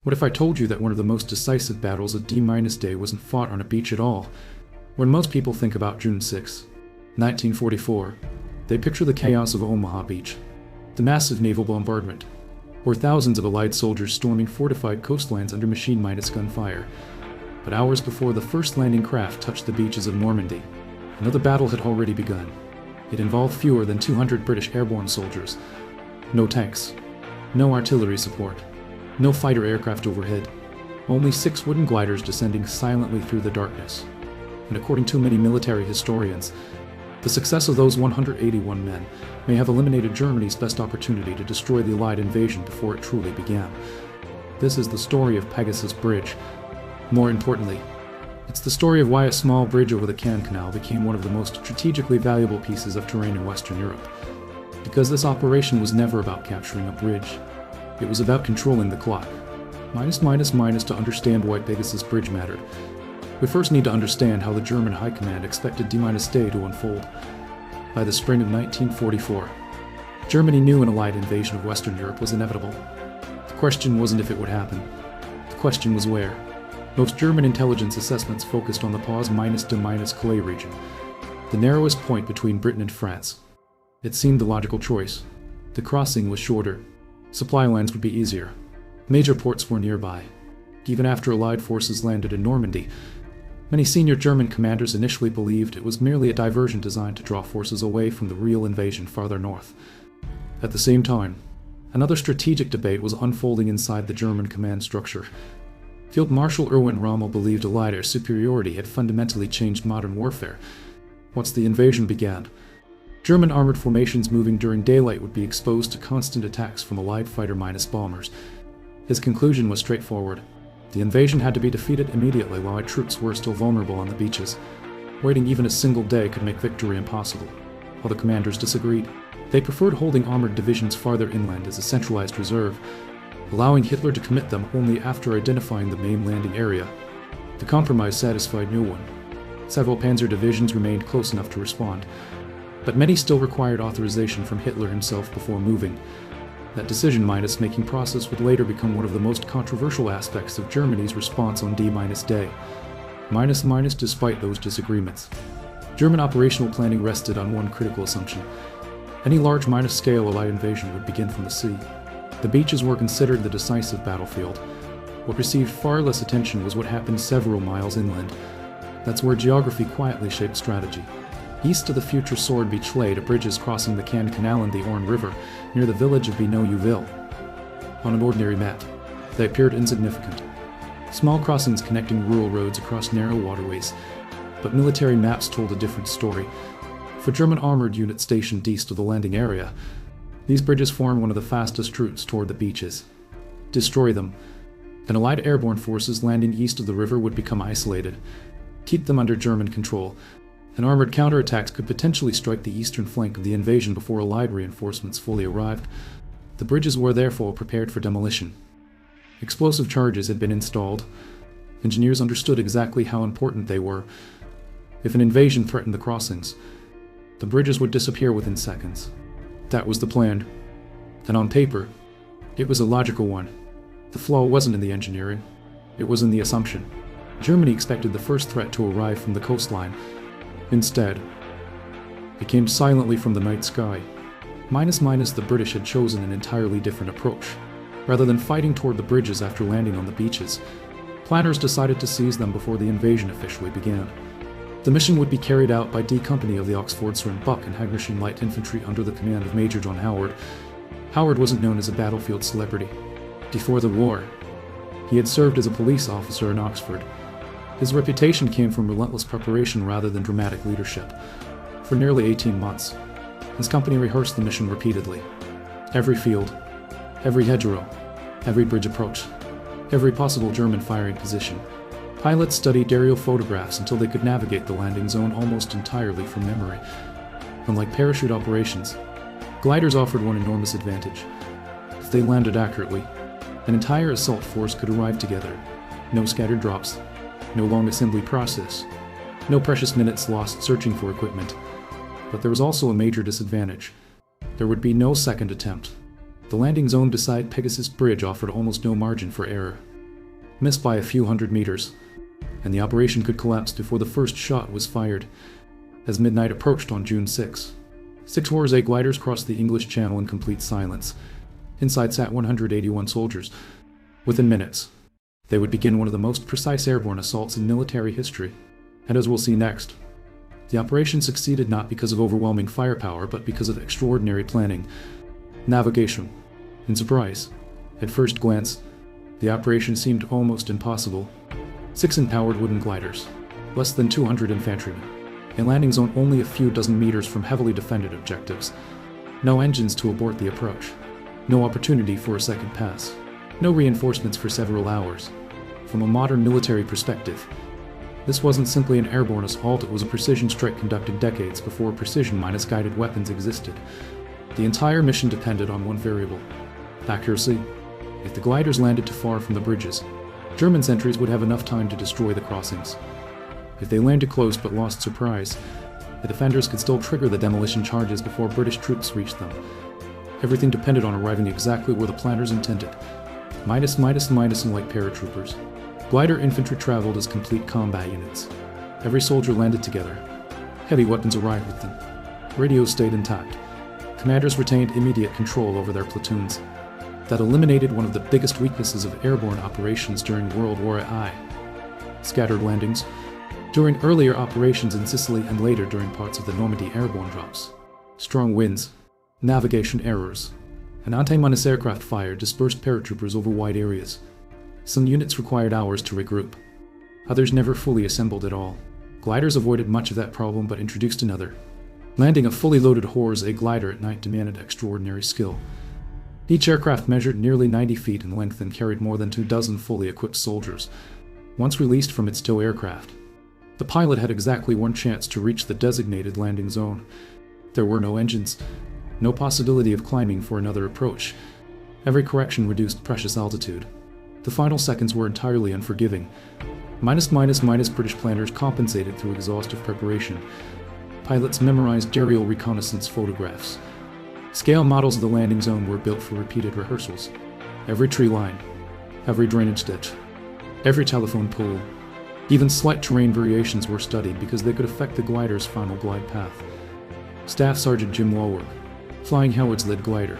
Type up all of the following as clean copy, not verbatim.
What if I told you that one of the most decisive battles of D-Day wasn't fought on a beach at all? When most people think about June 6, 1944, they picture the chaos of Omaha Beach, the massive naval bombardment, or thousands of Allied soldiers storming fortified coastlines under machine-minus gunfire. But hours before the first landing craft touched the beaches of Normandy, another battle had already begun. It involved fewer than 200 British airborne soldiers. No tanks, no artillery support, no fighter aircraft overhead, only 6 wooden gliders descending silently through the darkness. And according to many military historians, the success of those 181 men may have eliminated Germany's best opportunity to destroy the Allied invasion before it truly began. This is the story of Pegasus Bridge. More importantly, it's the story of why a small bridge over the Caen Canal became one of the most strategically valuable pieces of terrain in Western Europe. Because this operation was never about capturing a bridge. It was about controlling the clock. Minus to understand why Pegasus Bridge mattered. We first need to understand how the German High Command expected D-Day to unfold. By the spring of 1944, Germany knew an Allied invasion of Western Europe was inevitable. The question wasn't if it would happen. The question was where. Most German intelligence assessments focused on the Pause-Calais region, the narrowest point between Britain and France. It seemed the logical choice. The crossing was shorter. Supply lines would be easier. Major ports were nearby. Even after Allied forces landed in Normandy, many senior German commanders initially believed it was merely a diversion designed to draw forces away from the real invasion farther north. At the same time, another strategic debate was unfolding inside the German command structure. Field Marshal Erwin Rommel believed Allied air superiority had fundamentally changed modern warfare. Once the invasion began, German armored formations moving during daylight would be exposed to constant attacks from Allied fighter-minus bombers. His conclusion was straightforward. The invasion had to be defeated immediately while our troops were still vulnerable on the beaches. Waiting even a single day could make victory impossible. While the commanders disagreed, they preferred holding armored divisions farther inland as a centralized reserve, allowing Hitler to commit them only after identifying the main landing area. The compromise satisfied no one. Several panzer divisions remained close enough to respond, but many still required authorization from Hitler himself before moving. That decision-making process would later become one of the most controversial aspects of Germany's response on D-Day. Despite those disagreements. German operational planning rested on one critical assumption. Any large scale Allied invasion would begin from the sea. The beaches were considered the decisive battlefield. What received far less attention was what happened several miles inland. That's where geography quietly shaped strategy. East of the future Sword Beach lay to bridges crossing the Caen Canal and the Orne River near the village of Benoît-Uville. On an ordinary map, they appeared insignificant. Small crossings connecting rural roads across narrow waterways, but military maps told a different story. For German armored units stationed east of the landing area, these bridges formed one of the fastest routes toward the beaches. Destroy them, and Allied airborne forces landing east of the river would become isolated. Keep them under German control, and armored counterattacks could potentially strike the eastern flank of the invasion before Allied reinforcements fully arrived. The bridges were therefore prepared for demolition. Explosive charges had been installed. Engineers understood exactly how important they were. If an invasion threatened the crossings, the bridges would disappear within seconds. That was the plan. And on paper, it was a logical one. The flaw wasn't in the engineering, it was in the assumption. Germany expected the first threat to arrive from the coastline. Instead, it came silently from the night sky. The British had chosen an entirely different approach. Rather than fighting toward the bridges after landing on the beaches, planners decided to seize them before the invasion officially began. The mission would be carried out by D Company of the Oxfordshire Buck and Hagerschen Light Infantry under the command of Major John Howard. Howard wasn't known as a battlefield celebrity. Before the war, he had served as a police officer in Oxford. His reputation came from relentless preparation rather than dramatic leadership. For nearly 18 months, his company rehearsed the mission repeatedly. Every field, every hedgerow, every bridge approach, every possible German firing position. Pilots studied aerial photographs until they could navigate the landing zone almost entirely from memory. Unlike parachute operations, gliders offered one enormous advantage. If they landed accurately, an entire assault force could arrive together. No scattered drops, no long assembly process, no precious minutes lost searching for equipment. But there was also a major disadvantage. There would be no second attempt. The landing zone beside Pegasus Bridge offered almost no margin for error. missed by a few hundred meters, and the operation could collapse before the first shot was fired. As midnight approached on June 6, 6 Warsay gliders crossed the English Channel in complete silence. Inside sat 181 soldiers. Within minutes, they would begin one of the most precise airborne assaults in military history. And as we'll see next, the operation succeeded not because of overwhelming firepower, but because of extraordinary planning. Navigation. In surprise, at first glance, the operation seemed almost impossible. 6 empowered wooden gliders, less than 200 infantrymen, a landing zone only a few dozen meters from heavily defended objectives. No engines to abort the approach. No opportunity for a second pass. No reinforcements for several hours. From a modern military perspective, this wasn't simply an airborne assault, it was a precision strike conducted decades before precision-guided weapons existed. The entire mission depended on one variable: accuracy. If the gliders landed too far from the bridges, German sentries would have enough time to destroy the crossings. If they landed close but lost surprise, the defenders could still trigger the demolition charges before British troops reached them. Everything depended on arriving exactly where the planners intended. Minus and like paratroopers. Glider infantry traveled as complete combat units. Every soldier landed together. Heavy weapons arrived with them. Radios stayed intact. Commanders retained immediate control over their platoons. That eliminated one of the biggest weaknesses of airborne operations during World War I. Scattered landings. During earlier operations in Sicily and later during parts of the Normandy airborne drops. Strong winds. Navigation errors. An anti-menace aircraft fire dispersed paratroopers over wide areas. Some units required hours to regroup. Others never fully assembled at all. Gliders avoided much of that problem but introduced another. Landing a fully loaded Warsay glider at night demanded extraordinary skill. Each aircraft measured nearly 90 feet in length and carried more than 24 fully equipped soldiers. Once released from its tow aircraft, the pilot had exactly one chance to reach the designated landing zone. There were no engines, no possibility of climbing for another approach. Every correction reduced precious altitude. The final seconds were entirely unforgiving. British planners compensated through exhaustive preparation. Pilots memorized aerial reconnaissance photographs. Scale models of the landing zone were built for repeated rehearsals. Every tree line, every drainage ditch, every telephone pole. Even slight terrain variations were studied because they could affect the glider's final glide path. Staff Sergeant Jim Walworth, flying Howard's lead glider,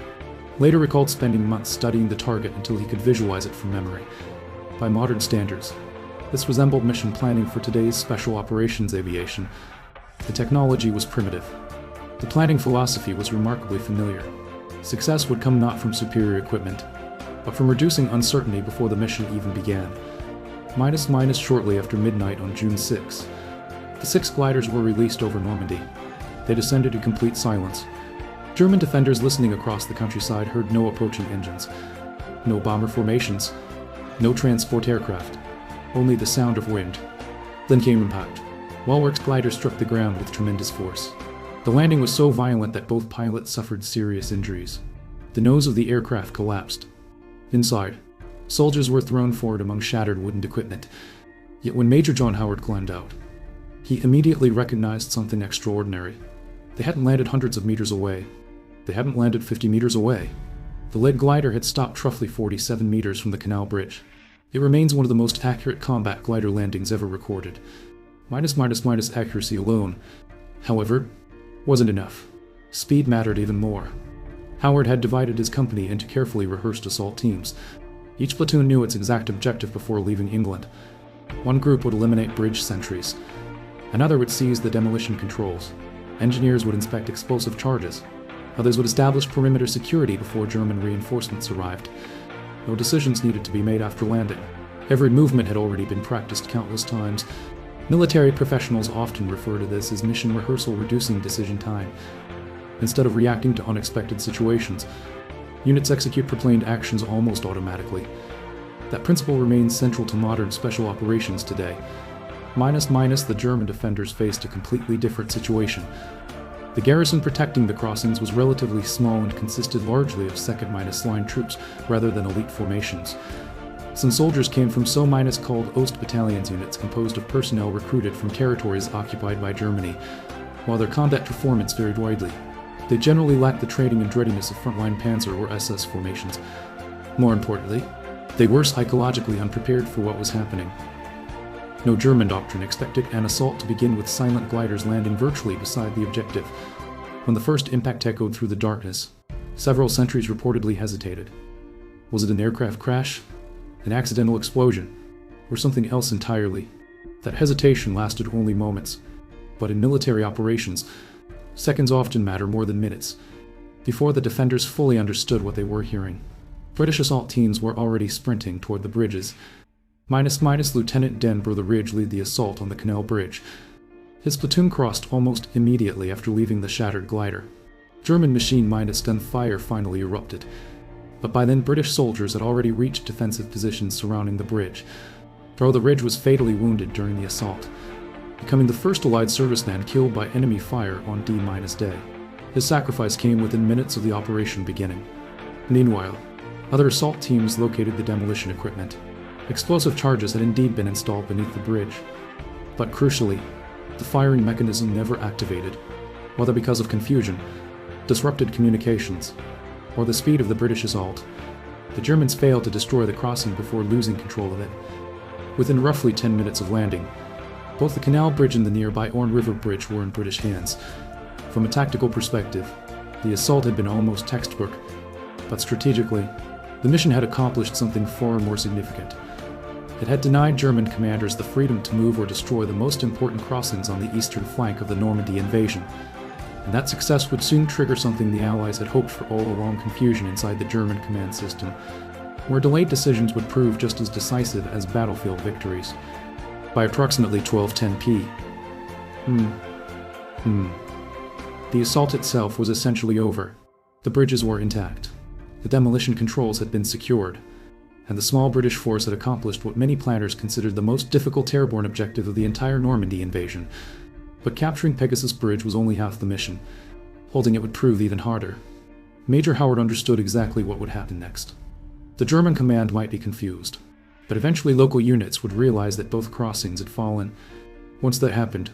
later recalled spending months studying the target until he could visualize it from memory. By modern standards, this resembled mission planning for today's special operations aviation. The technology was primitive. The planning philosophy was remarkably familiar. Success would come not from superior equipment, but from reducing uncertainty before the mission even began. Shortly after midnight on June 6, the 6 gliders were released over Normandy. They descended in complete silence. German defenders listening across the countryside heard no approaching engines, no bomber formations, no transport aircraft, only the sound of wind. Then came impact. Walworth's glider struck the ground with tremendous force. The landing was so violent that both pilots suffered serious injuries. The nose of the aircraft collapsed. Inside, soldiers were thrown forward among shattered wooden equipment. Yet when Major John Howard climbed out, he immediately recognized something extraordinary. They hadn't landed hundreds of meters away. They hadn't landed 50 meters away. The lead glider had stopped roughly 47 meters from the canal bridge. It remains one of the most accurate combat glider landings ever recorded. Accuracy alone, however, wasn't enough. Speed mattered even more. Howard had divided his company into carefully rehearsed assault teams. Each platoon knew its exact objective before leaving England. One group would eliminate bridge sentries. Another would seize the demolition controls. Engineers would inspect explosive charges. Others would establish perimeter security before German reinforcements arrived. No decisions needed to be made after landing. Every movement had already been practiced countless times. Military professionals often refer to this as mission rehearsal, reducing decision time. Instead of reacting to unexpected situations, units execute pre-planned actions almost automatically. That principle remains central to modern special operations today. The German defenders faced a completely different situation. The garrison protecting the crossings was relatively small and consisted largely of 2nd- line troops rather than elite formations. Some soldiers came from called Ostbataillons units composed of personnel recruited from territories occupied by Germany. While their combat performance varied widely, they generally lacked the training and readiness of frontline Panzer or SS formations. More importantly, They were psychologically unprepared for what was happening. No German doctrine expected an assault to begin with silent gliders landing virtually beside the objective. When the first impact echoed through the darkness, several sentries reportedly hesitated. Was it an aircraft crash? An accidental explosion? Or something else entirely? That hesitation lasted only moments. But in military operations, seconds often matter more than minutes. Before the defenders fully understood what they were hearing, British assault teams were already sprinting toward the bridges. Lieutenant Denborough Ridge led the assault on the canal bridge. His platoon crossed almost immediately after leaving the shattered glider. German machine gun fire finally erupted, but by then British soldiers had already reached defensive positions surrounding the bridge. Though the Ridge was fatally wounded during the assault, becoming the first Allied serviceman killed by enemy fire on D-Day. His sacrifice came within minutes of the operation beginning. Meanwhile, other assault teams located the demolition equipment. Explosive charges had indeed been installed beneath the bridge, but crucially, the firing mechanism never activated, whether because of confusion, disrupted communications, or the speed of the British assault. The Germans failed to destroy the crossing before losing control of it. Within roughly 10 minutes of landing, both the canal bridge and the nearby Orne River Bridge were in British hands. From a tactical perspective, the assault had been almost textbook, but strategically, the mission had accomplished something far more significant. It had denied German commanders the freedom to move or destroy the most important crossings on the eastern flank of the Normandy invasion, and that success would soon trigger something the Allies had hoped for all along: confusion inside the German command system, where delayed decisions would prove just as decisive as battlefield victories. By approximately 12:10 p. The assault itself was essentially over. The bridges were intact. The demolition controls had been secured, and the small British force had accomplished what many planners considered the most difficult airborne objective of the entire Normandy invasion. But capturing Pegasus Bridge was only half the mission. Holding it would prove even harder. Major Howard understood exactly what would happen next. The German command might be confused, but eventually local units would realize that both crossings had fallen. Once that happened,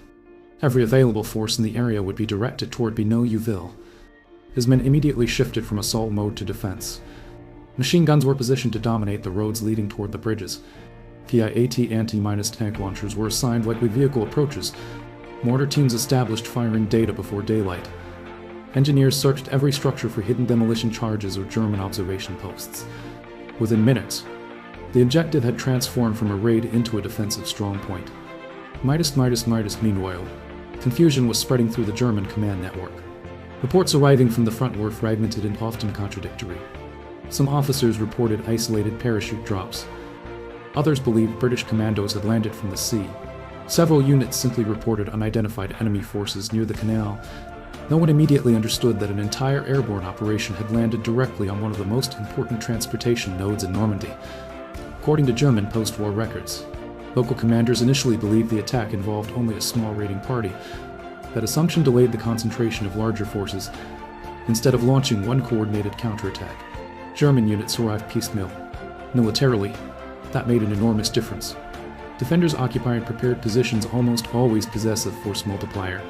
every available force in the area would be directed toward Benoît-Uville. His men immediately shifted from assault mode to defense. Machine guns were positioned to dominate the roads leading toward the bridges. PIAT anti-tank launchers were assigned likely vehicle approaches. Mortar teams established firing data before daylight. Engineers searched every structure for hidden demolition charges or German observation posts. Within minutes, the objective had transformed from a raid into a defensive strongpoint. Meanwhile, confusion was spreading through the German command network. Reports arriving from the front were fragmented and often contradictory. Some officers reported isolated parachute drops. Others believed British commandos had landed from the sea. Several units simply reported unidentified enemy forces near the canal. No one immediately understood that an entire airborne operation had landed directly on one of the most important transportation nodes in Normandy. According to German post-war records, local commanders initially believed the attack involved only a small raiding party. That assumption delayed the concentration of larger forces. Instead of launching one coordinated counterattack, German units arrived piecemeal. Militarily, that made an enormous difference. Defenders occupying prepared positions almost always possess a force multiplier.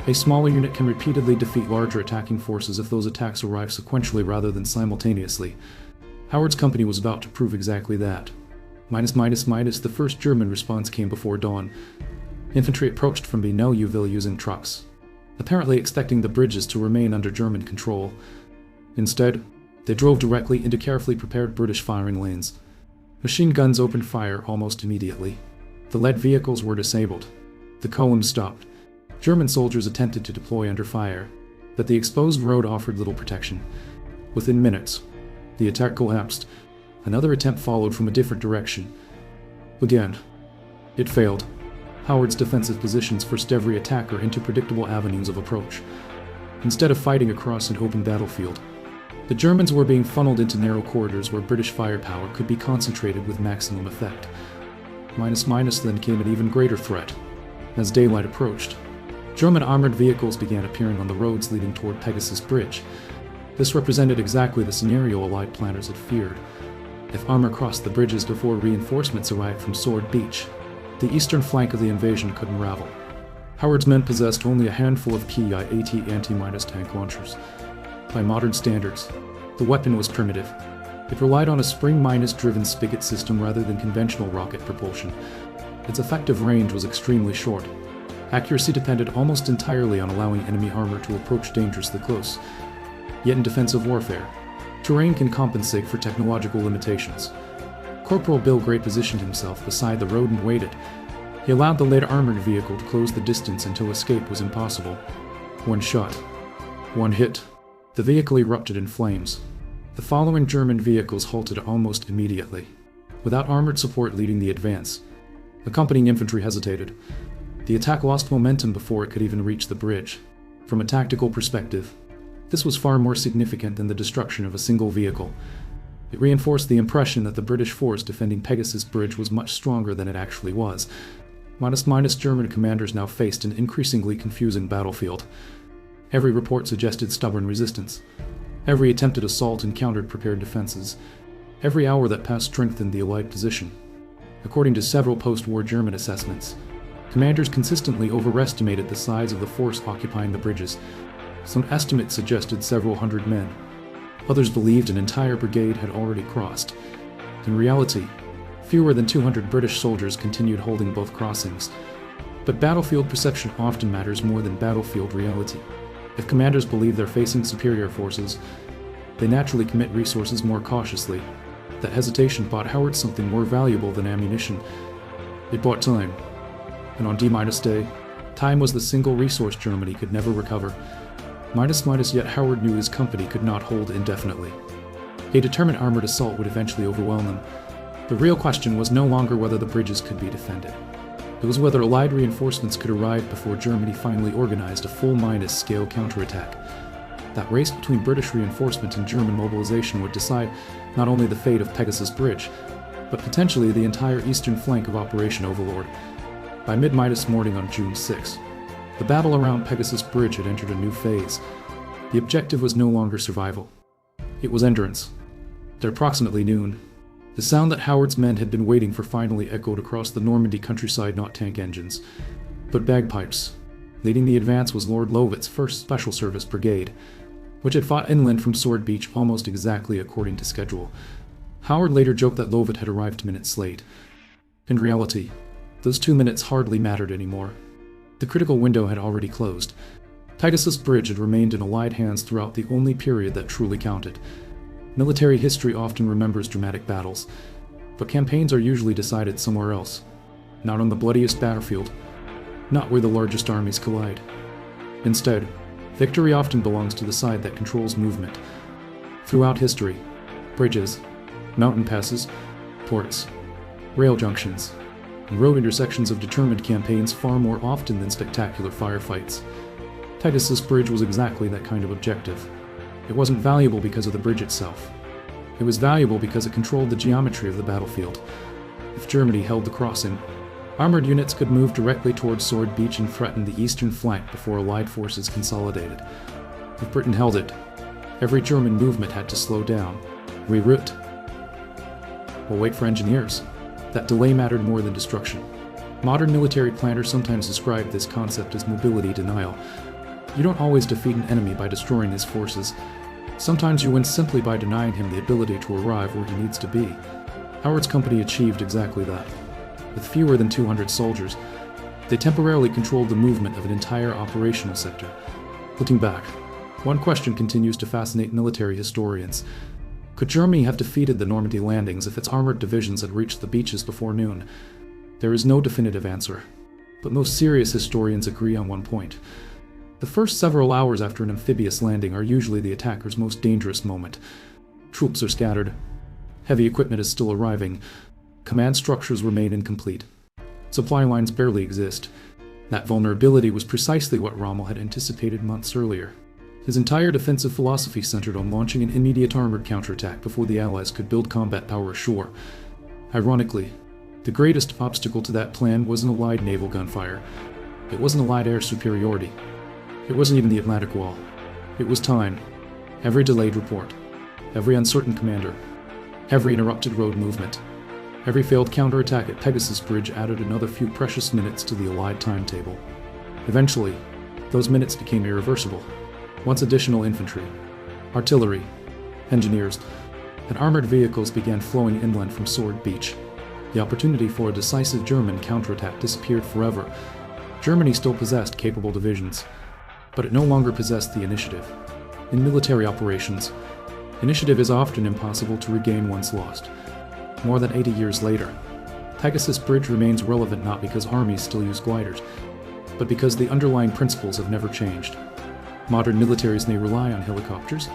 A smaller unit can repeatedly defeat larger attacking forces if those attacks arrive sequentially rather than simultaneously. Howard's company was about to prove exactly that. The first German response came before dawn. Infantry approached from Benoît-Uville using trucks, apparently expecting the bridges to remain under German control. Instead, they drove directly into carefully prepared British firing lanes. Machine guns opened fire almost immediately. The lead vehicles were disabled. The columns stopped. German soldiers attempted to deploy under fire, but the exposed road offered little protection. Within minutes, the attack collapsed. Another attempt followed from a different direction. Again, it failed. Howard's defensive positions forced every attacker into predictable avenues of approach. Instead of fighting across an open battlefield, the Germans were being funneled into narrow corridors where British firepower could be concentrated with maximum effect. Then came an even greater threat. As daylight approached, German armored vehicles began appearing on the roads leading toward Pegasus Bridge. This represented exactly the scenario Allied planners had feared. If armor crossed the bridges before reinforcements arrived from Sword Beach, the eastern flank of the invasion could unravel. Howard's men possessed only a handful of PIAT anti-tank launchers. By modern standards, the weapon was primitive. It relied on a spring-driven spigot system rather than conventional rocket propulsion. Its effective range was extremely short. Accuracy depended almost entirely on allowing enemy armor to approach dangerously close. Yet in defensive warfare, terrain can compensate for technological limitations. Corporal Bill Gray positioned himself beside the road and waited. He allowed the late armored vehicle to close the distance until escape was impossible. One shot. One hit. The vehicle erupted in flames. The following German vehicles halted almost immediately, without armored support leading the advance. Accompanying infantry hesitated. The attack lost momentum before it could even reach the bridge. From a tactical perspective, this was far more significant than the destruction of a single vehicle. It reinforced the impression that the British force defending Pegasus Bridge was much stronger than it actually was. German commanders now faced an increasingly confusing battlefield. Every report suggested stubborn resistance. Every attempted assault encountered prepared defenses. Every hour that passed strengthened the Allied position. According to several post-war German assessments, commanders consistently overestimated the size of the force occupying the bridges. Some estimates suggested several hundred men. Others believed an entire brigade had already crossed. In reality, fewer than 200 British soldiers continued holding both crossings. But battlefield perception often matters more than battlefield reality. If commanders believe they're facing superior forces, they naturally commit resources more cautiously. That hesitation bought Howard something more valuable than ammunition. It bought time. And on D-Day, time was the single resource Germany could never recover. Yet Howard knew his company could not hold indefinitely. A determined armored assault would eventually overwhelm them. The real question was no longer whether the bridges could be defended. It was whether Allied reinforcements could arrive before Germany finally organized a full scale counterattack. That race between British reinforcement and German mobilization would decide not only the fate of Pegasus Bridge, but potentially the entire eastern flank of Operation Overlord. By mid-Midas morning on June 6, the battle around Pegasus Bridge had entered a new phase. The objective was no longer survival. It was endurance. At approximately noon, the sound that Howard's men had been waiting for finally echoed across the Normandy countryside, not tank engines, but bagpipes. Leading the advance was Lord Lovett's 1st Special Service Brigade, which had fought inland from Sword Beach almost exactly according to schedule. Howard later joked that Lovett had arrived minutes late. In reality, those 2 minutes hardly mattered anymore. The critical window had already closed. Pegasus Bridge had remained in Allied hands throughout the only period that truly counted. Military history often remembers dramatic battles, but campaigns are usually decided somewhere else. Not on the bloodiest battlefield, not where the largest armies collide. Instead, victory often belongs to the side that controls movement. Throughout history, bridges, mountain passes, ports, rail junctions, and road intersections have determined campaigns far more often than spectacular firefights. Pegasus Bridge was exactly that kind of objective. It wasn't valuable because of the bridge itself. It was valuable because it controlled the geometry of the battlefield. If Germany held the crossing, armored units could move directly towards Sword Beach and threaten the eastern flank before Allied forces consolidated. If Britain held it, every German movement had to slow down, reroute, or wait for engineers. That delay mattered more than destruction. Modern military planners sometimes describe this concept as mobility denial. You don't always defeat an enemy by destroying his forces. Sometimes you win simply by denying him the ability to arrive where he needs to be. Howard's company achieved exactly that. With fewer than 200 soldiers, they temporarily controlled the movement of an entire operational sector. Looking back, one question continues to fascinate military historians. Could Germany have defeated the Normandy landings if its armored divisions had reached the beaches before noon? There is no definitive answer, but most serious historians agree on one point. The first several hours after an amphibious landing are usually the attacker's most dangerous moment. Troops are scattered. Heavy equipment is still arriving. Command structures remain incomplete. Supply lines barely exist. That vulnerability was precisely what Rommel had anticipated months earlier. His entire defensive philosophy centered on launching an immediate armored counterattack before the Allies could build combat power ashore. Ironically, the greatest obstacle to that plan wasn't Allied naval gunfire. It wasn't Allied air superiority. It wasn't even the Atlantic Wall. It was time. Every delayed report. Every uncertain commander. Every interrupted road movement. Every failed counterattack at Pegasus Bridge added another few precious minutes to the Allied timetable. Eventually, those minutes became irreversible. Once additional infantry, artillery, engineers, and armored vehicles began flowing inland from Sword Beach. The opportunity for a decisive German counterattack disappeared forever. Germany still possessed capable divisions, but it no longer possessed the initiative. In military operations, initiative is often impossible to regain once lost. More than 80 years later, Pegasus Bridge remains relevant not because armies still use gliders, but because the underlying principles have never changed. Modern militaries may rely on helicopters,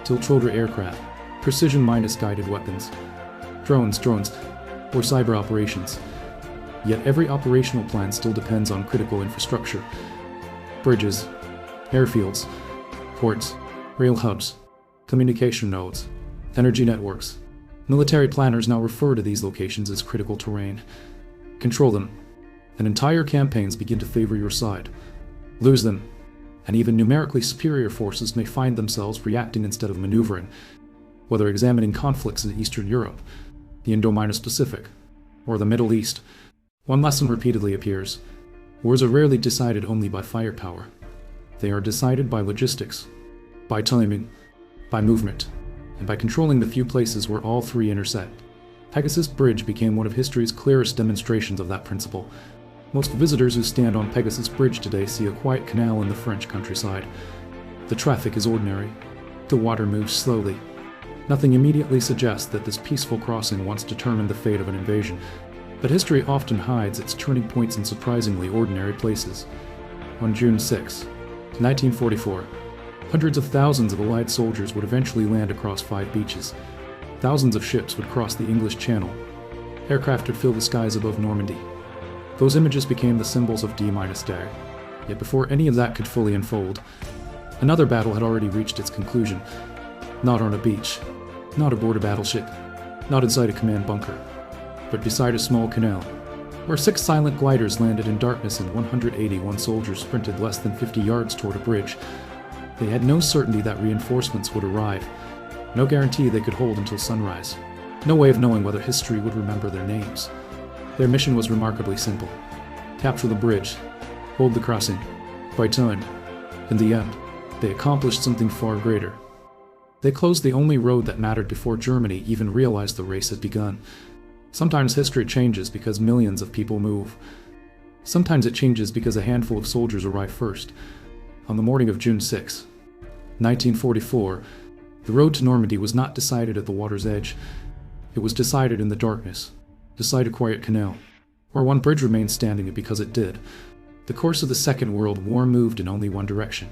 tilt-rotor aircraft, precision-guided weapons, drones, or cyber operations. Yet every operational plan still depends on critical infrastructure. Bridges, airfields, ports, rail hubs, communication nodes, energy networks. Military planners now refer to these locations as critical terrain. Control them, and entire campaigns begin to favor your side. Lose them, and even numerically superior forces may find themselves reacting instead of maneuvering. Whether examining conflicts in Eastern Europe, the Indo-Pacific, or the Middle East, one lesson repeatedly appears. Wars are rarely decided only by firepower. They are decided by logistics, by timing, by movement, and by controlling the few places where all three intersect. Pegasus Bridge became one of history's clearest demonstrations of that principle. Most visitors who stand on Pegasus Bridge today see a quiet canal in the French countryside. The traffic is ordinary. The water moves slowly. Nothing immediately suggests that this peaceful crossing once determined the fate of an invasion, but history often hides its turning points in surprisingly ordinary places. On June 6, 1944, hundreds of thousands of Allied soldiers would eventually land across 5 beaches. Thousands of ships would cross the English Channel. Aircraft would fill the skies above Normandy. Those images became the symbols of D-Day. Yet before any of that could fully unfold, another battle had already reached its conclusion. Not on a beach, not aboard a battleship, not inside a command bunker, but beside a small canal, where 6 silent gliders landed in darkness and 181 soldiers sprinted less than 50 yards toward a bridge. They had no certainty that reinforcements would arrive, no guarantee they could hold until sunrise, no way of knowing whether history would remember their names. Their mission was remarkably simple: capture the bridge, hold the crossing, buy time. In the end, they accomplished something far greater. They closed the only road that mattered before Germany even realized the race had begun. Sometimes history changes because millions of people move. Sometimes it changes because a handful of soldiers arrive first. On the morning of June 6, 1944, the road to Normandy was not decided at the water's edge. It was decided in the darkness, beside a quiet canal, where one bridge remained standing because it did. The course of the Second World War moved in only one direction.